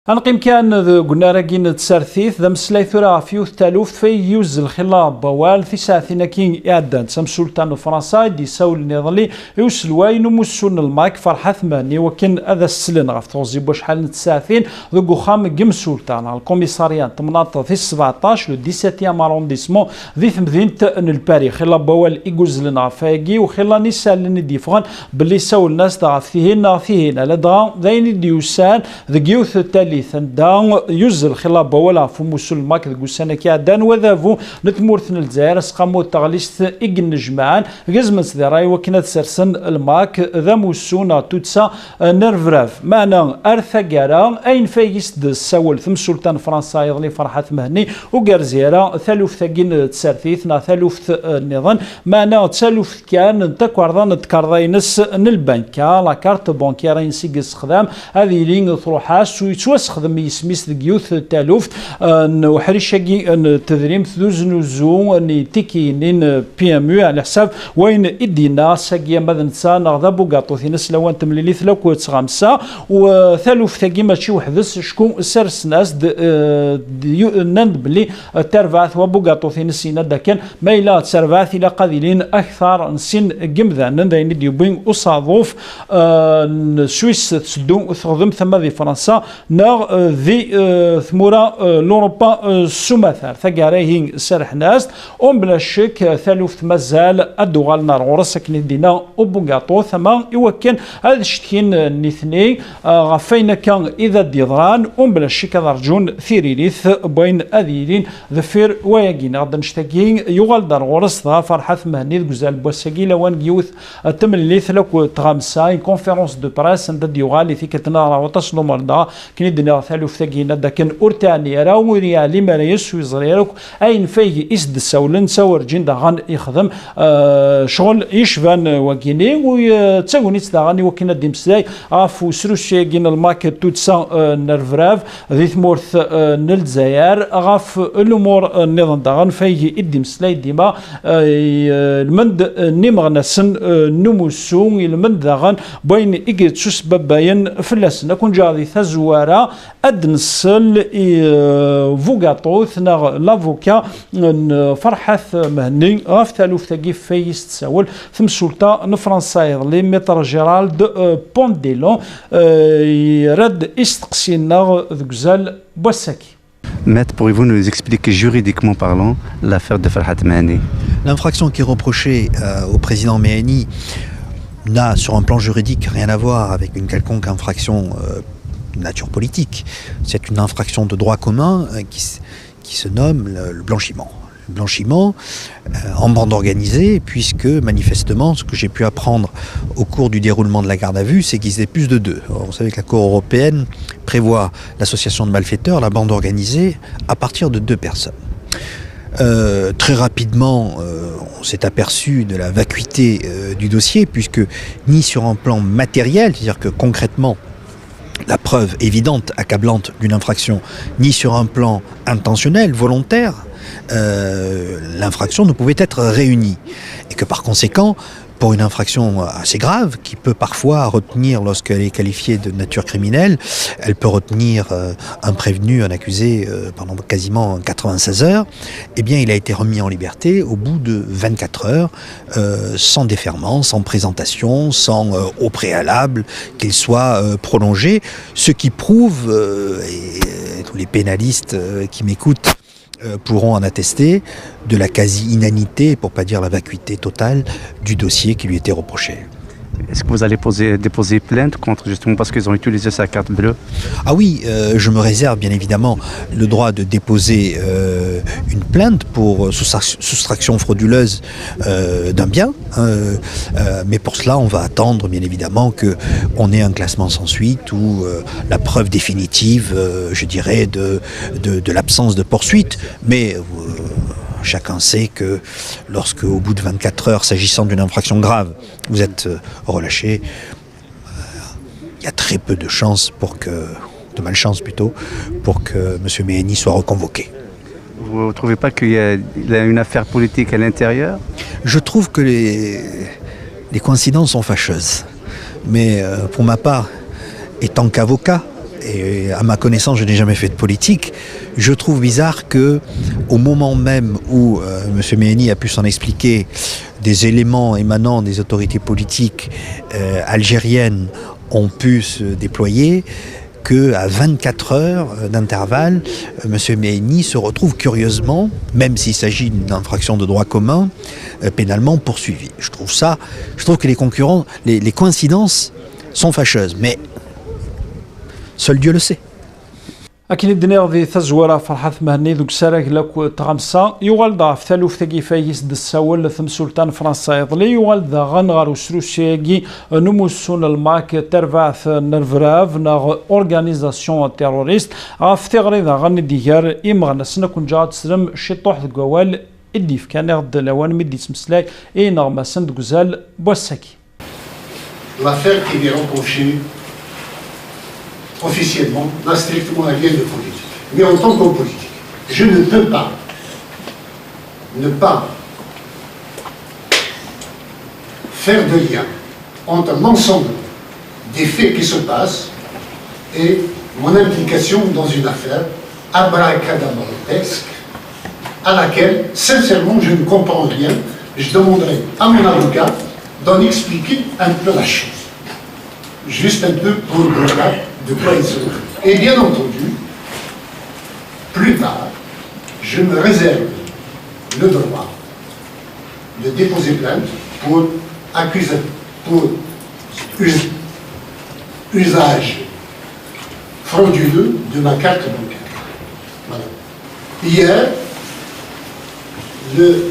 أنقيم كان قلنا راكين تسارثيث ذا مسلاي ثرا فيوث تالوف في يوز الخلاب بوال في ساعتين كين إعدان سام سلطان فرنسا دي سول نيضلي يوصل وين ومسون المايك فرحة ثمانية وكن هذا السلن غف توزي بوش حال نتساثين ذو خام جم سلطان الكوميساريان تمناط في 17 لو 17 ارونديسمون ذي ثمذين الباري خلاب بوال إيجوز لنا فاجي وخلا نسال نديفغان باللي سول الناس ضعفيهن لدغا ذين ديوسان ذا يوث التالي دا يزل خلاب ولا فموسل ماك ذو سنة كيعدان وذافو نتمورثن الجزائر سقامو التغليست إجن جمعان غزمس ذراي وكنا تسرسن الماك ذا موسونا توتسا نرفراف معنا أرثا قارا أين فايس الساول ثم سلطان فرنسا يظلي فرحة مهني وقرزيرا ثالوث ثقين تسارثيثنا ثالوث النظام معنا ثالوث كان نتكوردان تكاردينس نلبنكا لا كارت بونكيرين سيقس خدام هذه لين تروحاس ويتوسخ خدم يسميس ديوث تالوفت وحريشاكي تدريم ثوز نزو ني تيكي نين بي ام يو على حساب وين ادينا ساكيا ماذا نسا نغدا بوكاطو ثينس لوان تمليلي ثلاث خمسة وثالوف ثاكي ماشي وحدث شكون سرس ناس نند بلي ترفعث وبوكاطو ثينس يندا كان ما إلا ترفعث إلى قذيلين أكثر نسين جمذا نندا ديوبين وصادوف سويس تسدو تخدم ثم ذي فرنسا ذي ثمورا لوروبا سوماثار ثقاريهين سرح ناس بلا شك ثالوث مازال الدوغال نار ورسك دينا وبوغاطو ثما يوكن هذا الشتين نثني غفين كان اذا ديضران بلا شك درجون ثيريليث بين اذيلين ذفير وياكين غدا نشتاكين يغال دار ورس فرحة مهني غزال بوساكي لوان جيوث تمليث لك تغامسا كونفيرونس دو بريس عند ديوغال في كتنا وتصلوا مرضى كندنا ثالوث ثقينا داكن أورتاني راوريا لما لا يسوي زريرك أين فيه إسد السولن سور جندا غان يخدم شغل يشفان وكيني وتساوني تدغاني وكينا ديمسلاي غافو سروسي كين الماك توتسا نرفراف ذي ثمورث نلزاير غاف الأمور النظام دغان فيه الديمسلاي ديما المند نيمغنسن نموسو المند دغان بين إيكيت سوس باباين فلاسنا كون جاضي ثزوارا أدنسل فوغاطو ثنا لافوكا فرحة مهني غاف ثالوث ثقيف فايس تساول ثم سلطة فرنسا يظلي متر جيرالد بونديلون رد استقسينا ذكزال بوساكي. Maître, pourriez-vous nous expliquer juridiquement parlant l'affaire de Farhat Mehani? L'infraction qui est reprochée au président Mehani n'a sur un plan juridique rien à voir avec une quelconque infraction de nature politique. C'est une infraction de droit commun qui se nomme le blanchiment. Le blanchiment en bande organisée, puisque manifestement, ce que j'ai pu apprendre au cours du déroulement de la garde à vue, c'est qu'ils étaient plus de deux. Alors, vous savez que la Cour européenne prévoit l'association de malfaiteurs, la bande organisée, à partir de 2 personnes. Très rapidement, on s'est aperçu de la vacuité du dossier, puisque ni sur un plan matériel, c'est-à-dire que concrètement, la preuve évidente, accablante d'une infraction, ni sur un plan intentionnel, volontaire, l'infraction ne pouvait être réunie. Et que par conséquent, pour une infraction assez grave, qui peut parfois retenir, lorsqu'elle est qualifiée de nature criminelle, elle peut retenir un prévenu, un accusé pendant quasiment 96 heures, eh bien il a été remis en liberté au bout de 24 heures, sans déferment, sans présentation, sans au préalable qu'il soit prolongé, ce qui prouve, et tous les pénalistes qui m'écoutent pourront en attester, de la quasi-inanité, pour ne pas dire la vacuité totale, du dossier qui lui était reproché. Est-ce que vous allez déposer plainte contre, justement parce qu'ils ont utilisé sa carte bleue? Ah oui, je me réserve bien évidemment le droit de déposer une plainte pour soustraction frauduleuse d'un bien, mais pour cela on va attendre bien évidemment qu'on ait un classement sans suite ou la preuve définitive, je dirais, de l'absence de poursuite. Mais chacun sait que lorsque, au bout de 24 heures, s'agissant d'une infraction grave, vous êtes relâché, il y a très peu de chances de malchance plutôt, pour que M. Mehani soit reconvoqué. Vous ne trouvez pas qu'il y a une affaire politique à l'intérieur? Je trouve que les coïncidences sont fâcheuses. Mais pour ma part, étant qu'avocat, et à ma connaissance, je n'ai jamais fait de politique, je trouve bizarre que, au moment même où M. Méheni a pu s'en expliquer, des éléments émanant des autorités politiques algériennes ont pu se déployer, qu'à 24 heures d'intervalle, M. Méheni se retrouve curieusement, même s'il s'agit d'une infraction de droit commun, pénalement poursuivi. Je trouve que les coïncidences sont fâcheuses, mais seul Dieu le sait. أكيد الدنيا ذي تزورة فرحة مهني ذوك سارك لك تغمسة يوال ضعف ثالوف ثقي فايس دساول ثم سلطان فرنسا يضلي يوال ذا غنغر وسروسيجي نموسون الماك ترفعث نرفراف ناغ أورغانيزاسيون تيروريست غاف ثغري ذا غني ديجار إمغنا سنكون جات سلم شطوح ذقوال الديف كان يغد لوان مدي تمسلاك إي نغما سند غزال بوساكي. L'affaire qui est reprochée officiellement n'a strictement rien de politique. Mais en tant qu'homme politique, je ne peux pas ne pas faire de lien entre l'ensemble des faits qui se passent et mon implication dans une affaire abracadabrantesque à laquelle, sincèrement, je ne comprends rien. Je demanderai à mon avocat d'en expliquer un peu la chose. Juste un peu pour voir de quoi il s'agit. Et bien entendu, plus tard, je me réserve le droit de déposer plainte pour usage frauduleux de ma carte bancaire. Voilà. Hier, le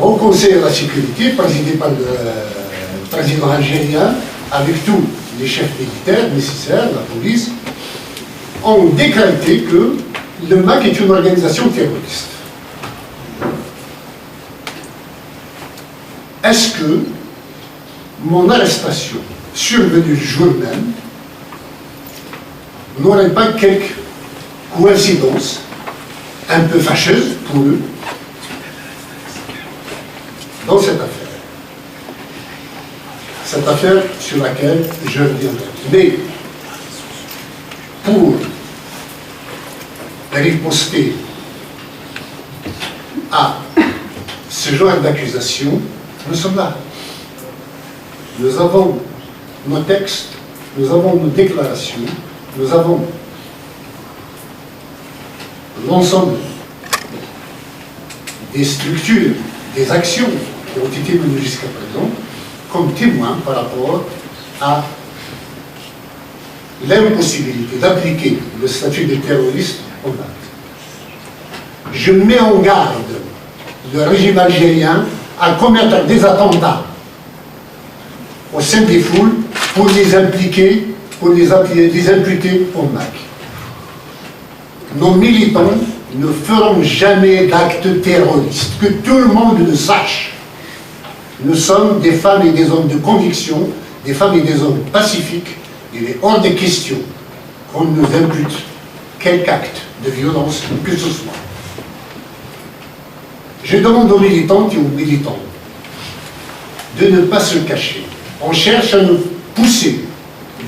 Haut Conseil de la Sécurité, présidé par le président algérien, avec tous les chefs militaires nécessaires, la police, ont décrété que le MAC est une organisation terroriste. Est-ce que mon arrestation, survenue le jour même, n'aurait pas quelques coïncidences un peu fâcheuses pour eux dans cette affaire? Cette affaire sur laquelle je reviendrai. Mais pour riposter à ce genre d'accusation, nous sommes là. Nous avons nos textes, nous avons nos déclarations, nous avons l'ensemble des structures, des actions qui ont été menées jusqu'à présent comme témoin par rapport à l'impossibilité d'appliquer le statut de terroriste au MAC. Je mets en garde le régime algérien à commettre des attentats au sein des foules pour les impliquer, pour les imputer au MAC. Nos militants ne feront jamais d'actes terroristes, que tout le monde le sache. Nous sommes des femmes et des hommes de conviction, des femmes et des hommes pacifiques. Il est hors de question qu'on nous impute quelque acte de violence que ce soit. Je demande aux militantes et aux militants de ne pas se cacher. On cherche à nous pousser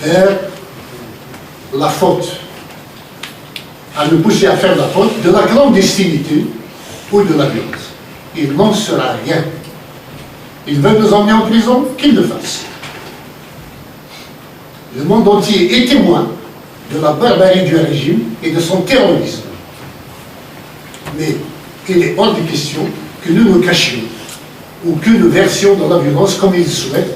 vers la faute, à nous pousser à faire la faute de la clandestinité ou de la violence. Il n'en sera rien. Ils veulent nous emmener en prison, qu'ils le fassent. Le monde entier est témoin de la barbarie du régime et de son terrorisme. Mais il est hors de question que nous nous cachions ou que nous versions dans la violence comme ils souhaitent.